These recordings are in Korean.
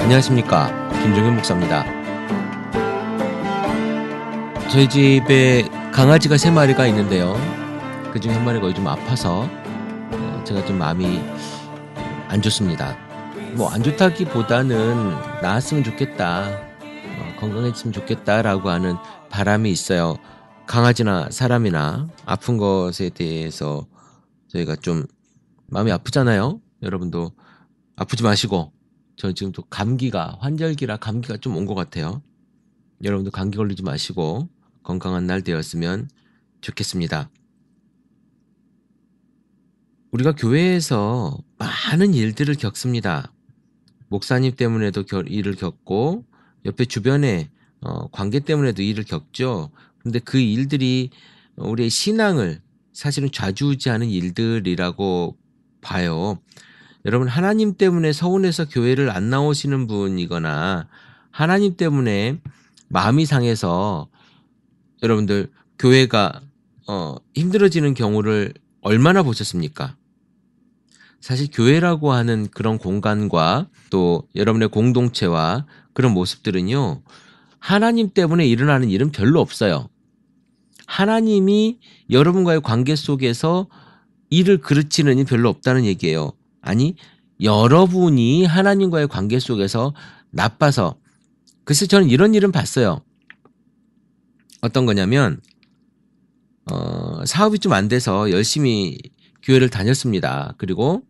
안녕하십니까, 김종현 목사입니다. 저희 집에 강아지가 3마리가 있는데요, 그중에 한 마리가 요즘 아파서 제가 좀 마음이 안 좋습니다. 뭐 안 좋다기보다는 나았으면 좋겠다, 건강해졌으면 좋겠다라고 하는 바람이 있어요. 강아지나 사람이나 아픈 것에 대해서 저희가 좀 마음이 아프잖아요. 여러분도 아프지 마시고, 저 지금 또 환절기라 감기가 좀 온 것 같아요. 여러분도 감기 걸리지 마시고 건강한 날 되었으면 좋겠습니다. 우리가 교회에서 많은 일들을 겪습니다. 목사님 때문에도 일을 겪고, 옆에 주변에 관계 때문에도 일을 겪죠. 그런데 그 일들이 우리의 신앙을 사실은 좌지우지하는 일들이라고 봐요. 여러분, 하나님 때문에 서운해서 교회를 안 나오시는 분이거나 하나님 때문에 마음이 상해서 여러분들 교회가 힘들어지는 경우를 얼마나 보셨습니까? 사실 교회라고 하는 그런 공간과 또 여러분의 공동체와 그런 모습들은요, 하나님 때문에 일어나는 일은 별로 없어요. 하나님이 여러분과의 관계 속에서 일을 그르치는 일이 별로 없다는 얘기예요. 아니, 여러분이 하나님과의 관계 속에서 나빠서. 글쎄, 저는 이런 일은 봤어요. 어떤 거냐면 사업이 좀 안 돼서 열심히 교회를 다녔습니다. 그리고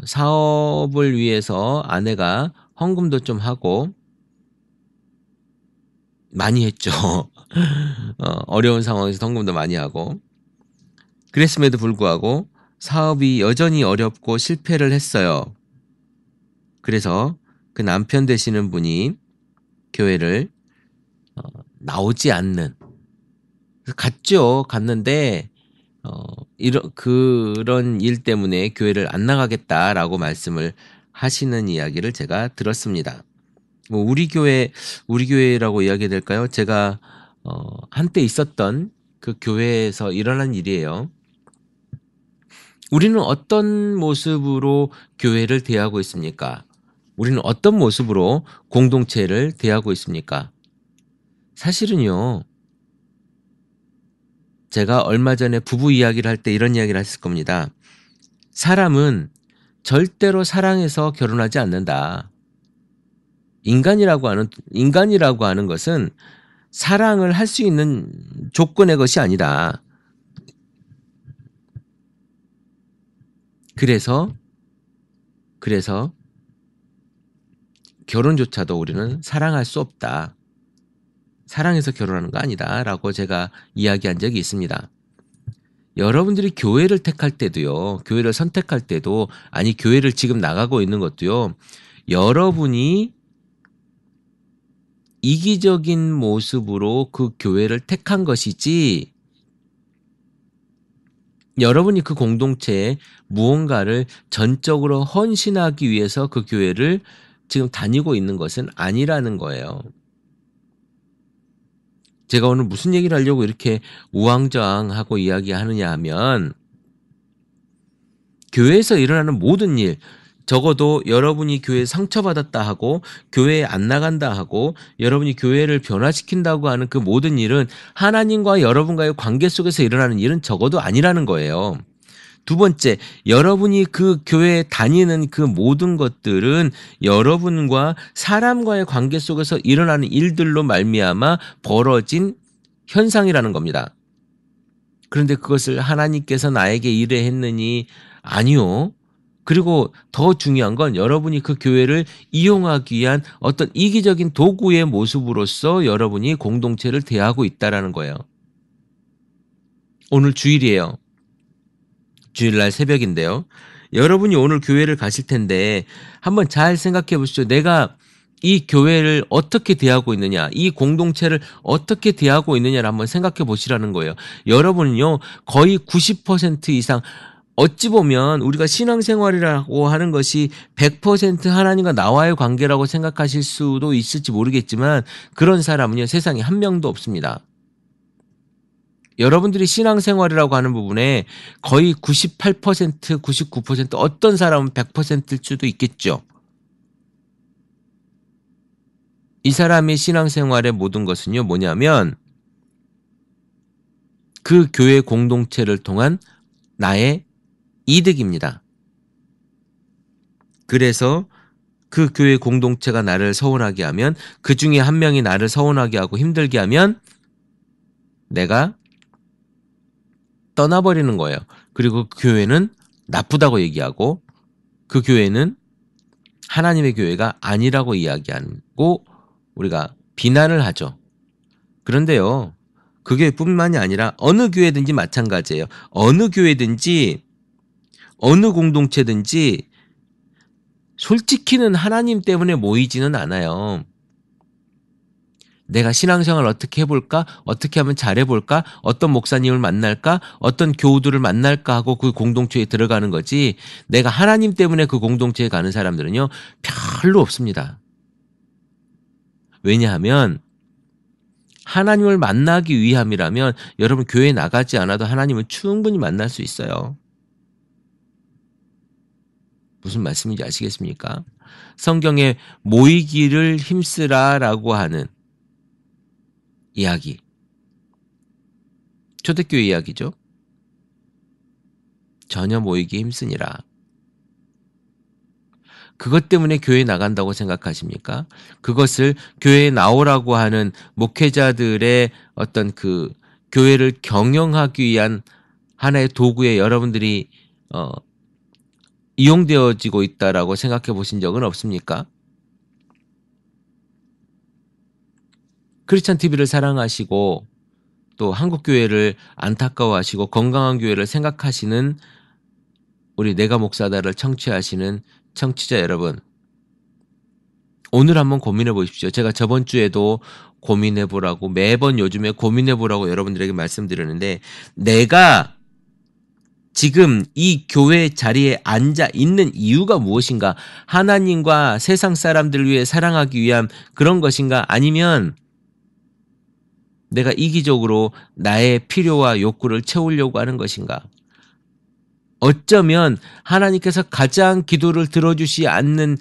사업을 위해서 아내가 헌금도 좀 하고 많이 했죠. 어려운 상황에서 헌금도 많이 하고. 그랬음에도 불구하고 사업이 여전히 어렵고 실패를 했어요. 그래서 그 남편 되시는 분이 교회를 나오지 않는, 갔는데 그런 일 때문에 교회를 안 나가겠다라고 말씀을 하시는 이야기를 제가 들었습니다. 뭐 우리 교회라고 이야기 될까요? 제가 한때 있었던 그 교회에서 일어난 일이에요. 우리는 어떤 모습으로 교회를 대하고 있습니까? 우리는 어떤 모습으로 공동체를 대하고 있습니까? 사실은요, 제가 얼마 전에 부부 이야기를 할 때 이런 이야기를 했을 겁니다. 사람은 절대로 사랑해서 결혼하지 않는다. 인간이라고 하는 것은 사랑을 할 수 있는 조건의 것이 아니다. 그래서 결혼조차도 우리는 사랑할 수 없다. 사랑해서 결혼하는 거 아니다. 라고 제가 이야기한 적이 있습니다. 여러분들이 교회를 택할 때도요, 교회를 선택할 때도, 아니, 교회를 지금 나가고 있는 것도요, 여러분이 이기적인 모습으로 그 교회를 택한 것이지, 여러분이 그 공동체에 무언가를 전적으로 헌신하기 위해서 그 교회를 지금 다니고 있는 것은 아니라는 거예요. 제가 오늘 무슨 얘기를 하려고 이렇게 우왕좌왕하고 이야기하느냐 하면, 교회에서 일어나는 모든 일, 적어도 여러분이 교회에 상처받았다 하고 교회에 안 나간다 하고 여러분이 교회를 변화시킨다고 하는 그 모든 일은 하나님과 여러분과의 관계 속에서 일어나는 일은 적어도 아니라는 거예요. 두 번째, 여러분이 그 교회에 다니는 그 모든 것들은 여러분과 사람과의 관계 속에서 일어나는 일들로 말미암아 벌어진 현상이라는 겁니다. 그런데 그것을 하나님께서 나에게 이래 했느니? 아니요. 그리고 더 중요한 건 여러분이 그 교회를 이용하기 위한 어떤 이기적인 도구의 모습으로서 여러분이 공동체를 대하고 있다는 거예요. 오늘 주일이에요. 주일날 새벽인데요. 여러분이 오늘 교회를 가실 텐데 한번 잘 생각해 보시죠. 내가 이 교회를 어떻게 대하고 있느냐, 이 공동체를 어떻게 대하고 있느냐를 한번 생각해 보시라는 거예요. 여러분은요, 거의 90% 이상, 어찌 보면 우리가 신앙생활이라고 하는 것이 100% 하나님과 나와의 관계라고 생각하실 수도 있을지 모르겠지만, 그런 사람은요, 세상에 한 명도 없습니다. 여러분들이 신앙생활이라고 하는 부분에 거의 98%, 99%, 어떤 사람은 100%일 수도 있겠죠. 이 사람의 신앙생활의 모든 것은요, 뭐냐면 그 교회 공동체를 통한 나의 이득입니다. 그래서 그 교회 공동체가 나를 서운하게 하면, 그 중에 한 명이 나를 서운하게 하고 힘들게 하면 내가 떠나버리는 거예요. 그리고 그 교회는 나쁘다고 얘기하고 그 교회는 하나님의 교회가 아니라고 이야기하고 우리가 비난을 하죠. 그런데요, 그 교회뿐만이 아니라 어느 교회든지 마찬가지예요. 어느 교회든지 어느 공동체든지 솔직히는 하나님 때문에 모이지는 않아요. 내가 신앙생활 어떻게 해볼까? 어떻게 하면 잘해볼까? 어떤 목사님을 만날까? 어떤 교우들을 만날까 하고 그 공동체에 들어가는 거지, 내가 하나님 때문에 그 공동체에 가는 사람들은요, 별로 없습니다. 왜냐하면 하나님을 만나기 위함이라면 여러분 교회에 나가지 않아도 하나님을 충분히 만날 수 있어요. 무슨 말씀인지 아시겠습니까? 성경에 모이기를 힘쓰라라고 하는 이야기, 초대교회 이야기죠. 전혀 모이기 힘쓰니라. 그것 때문에 교회에 나간다고 생각하십니까? 그것을 교회에 나오라고 하는 목회자들의 어떤 그 교회를 경영하기 위한 하나의 도구에 여러분들이 이용되어지고 있다라고 생각해 보신 적은 없습니까? 크리스찬 TV를 사랑하시고 또 한국 교회를 안타까워하시고 건강한 교회를 생각하시는 우리 내가 목사다를 청취하시는 청취자 여러분, 오늘 한번 고민해 보십시오. 제가 저번 주에도 고민해 보라고, 매번 요즘에 고민해 보라고 여러분들에게 말씀드렸는데, 내가 지금 이 교회 자리에 앉아 있는 이유가 무엇인가? 하나님과 세상 사람들을 위해 사랑하기 위한 그런 것인가? 아니면 내가 이기적으로 나의 필요와 욕구를 채우려고 하는 것인가? 어쩌면 하나님께서 가장 기도를 들어주시 않는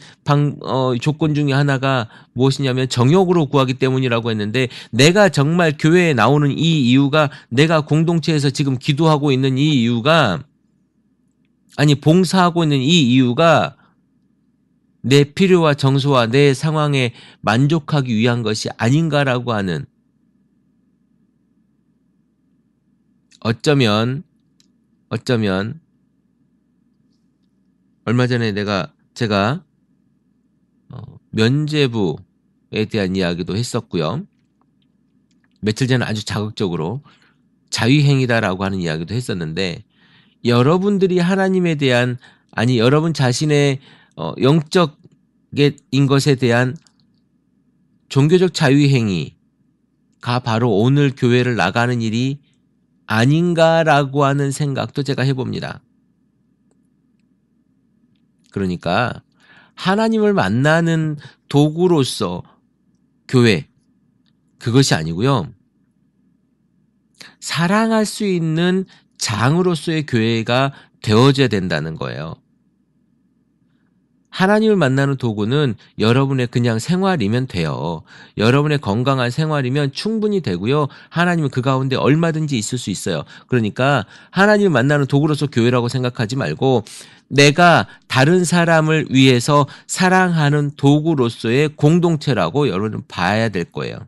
조건 중에 하나가 무엇이냐면 정욕으로 구하기 때문이라고 했는데, 내가 정말 교회에 나오는 이 이유가, 내가 공동체에서 지금 기도하고 있는 이 이유가, 아니 봉사하고 있는 이 이유가 내 필요와 정서와 내 상황에 만족하기 위한 것이 아닌가라고 하는, 어쩌면 얼마 전에 제가 면죄부에 대한 이야기도 했었고요. 며칠 전에 아주 자극적으로 자위행위다라고 하는 이야기도 했었는데, 여러분들이 하나님에 대한, 아니 여러분 자신의 영적인 것에 대한 종교적 자위행위가 바로 오늘 교회를 나가는 일이 아닌가라고 하는 생각도 제가 해봅니다. 그러니까 하나님을 만나는 도구로서 교회, 그것이 아니고요, 사랑할 수 있는 장으로서의 교회가 되어져야 된다는 거예요. 하나님을 만나는 도구는 여러분의 그냥 생활이면 돼요. 여러분의 건강한 생활이면 충분히 되고요. 하나님은 그 가운데 얼마든지 있을 수 있어요. 그러니까 하나님을 만나는 도구로서 교회라고 생각하지 말고, 내가 다른 사람을 위해서 사랑하는 도구로서의 공동체라고 여러분은 봐야 될 거예요.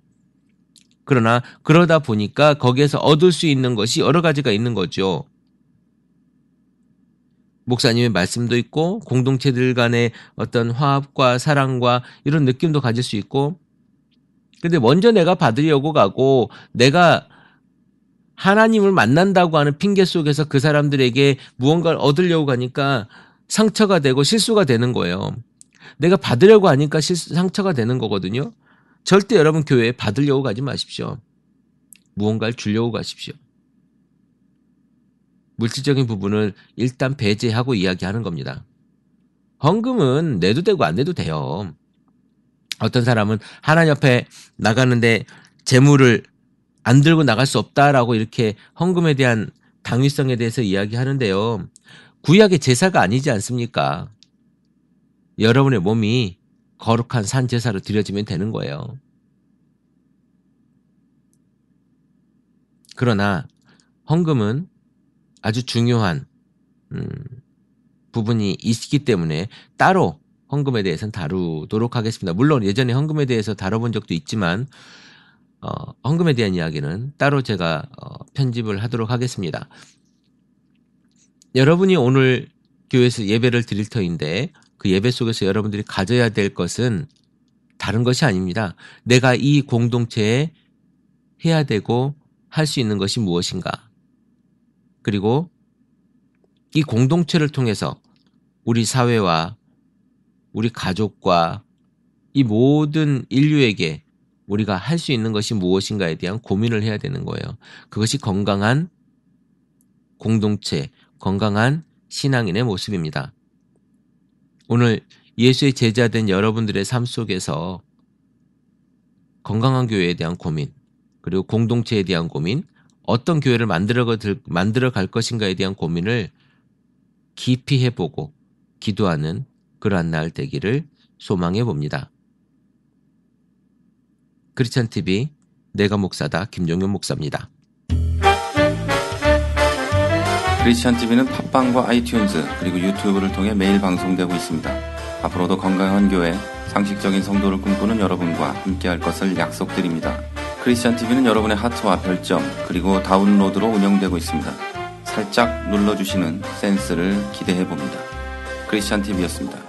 그러나 그러다 보니까 거기에서 얻을 수 있는 것이 여러 가지가 있는 거죠. 목사님의 말씀도 있고 공동체들 간의 어떤 화합과 사랑과 이런 느낌도 가질 수 있고, 근데 먼저 내가 받으려고 가고 내가 하나님을 만난다고 하는 핑계 속에서 그 사람들에게 무언가를 얻으려고 가니까 상처가 되고 실수가 되는 거예요. 내가 받으려고 하니까 상처가 되는 거거든요. 절대 여러분 교회에 받으려고 가지 마십시오. 무언가를 주려고 가십시오. 물질적인 부분을 일단 배제하고 이야기하는 겁니다. 헌금은 내도 되고 안 내도 돼요. 어떤 사람은 하나님 앞에 나가는데 재물을 안 들고 나갈 수 없다라고 이렇게 헌금에 대한 당위성에 대해서 이야기하는데요. 구약의 제사가 아니지 않습니까? 여러분의 몸이 거룩한 산 제사로 드려지면 되는 거예요. 그러나 헌금은 아주 중요한 부분이 있기 때문에 따로 헌금에 대해서는 다루도록 하겠습니다. 물론 예전에 헌금에 대해서 다뤄본 적도 있지만 헌금에 대한 이야기는 따로 제가 편집을 하도록 하겠습니다. 여러분이 오늘 교회에서 예배를 드릴 터인데 그 예배 속에서 여러분들이 가져야 될 것은 다른 것이 아닙니다. 내가 이 공동체에 해야 되고 할 수 있는 것이 무엇인가? 그리고 이 공동체를 통해서 우리 사회와 우리 가족과 이 모든 인류에게 우리가 할 수 있는 것이 무엇인가에 대한 고민을 해야 되는 거예요. 그것이 건강한 공동체, 건강한 신앙인의 모습입니다. 오늘 예수의 제자된 여러분들의 삶 속에서 건강한 교회에 대한 고민, 그리고 공동체에 대한 고민, 어떤 교회를 만들어 갈 것인가에 대한 고민을 깊이 해보고 기도하는 그러한 날 되기를 소망해 봅니다. 크리스찬 TV 내가 목사다 김종현 목사입니다. 크리스찬 TV는 팟빵과 아이튠즈 그리고 유튜브를 통해 매일 방송되고 있습니다. 앞으로도 건강한 교회, 상식적인 성도를 꿈꾸는 여러분과 함께할 것을 약속드립니다. 크리스찬 TV는 여러분의 하트와 별점 그리고 다운로드로 운영되고 있습니다. 살짝 눌러주시는 센스를 기대해봅니다. 크리스찬 TV였습니다.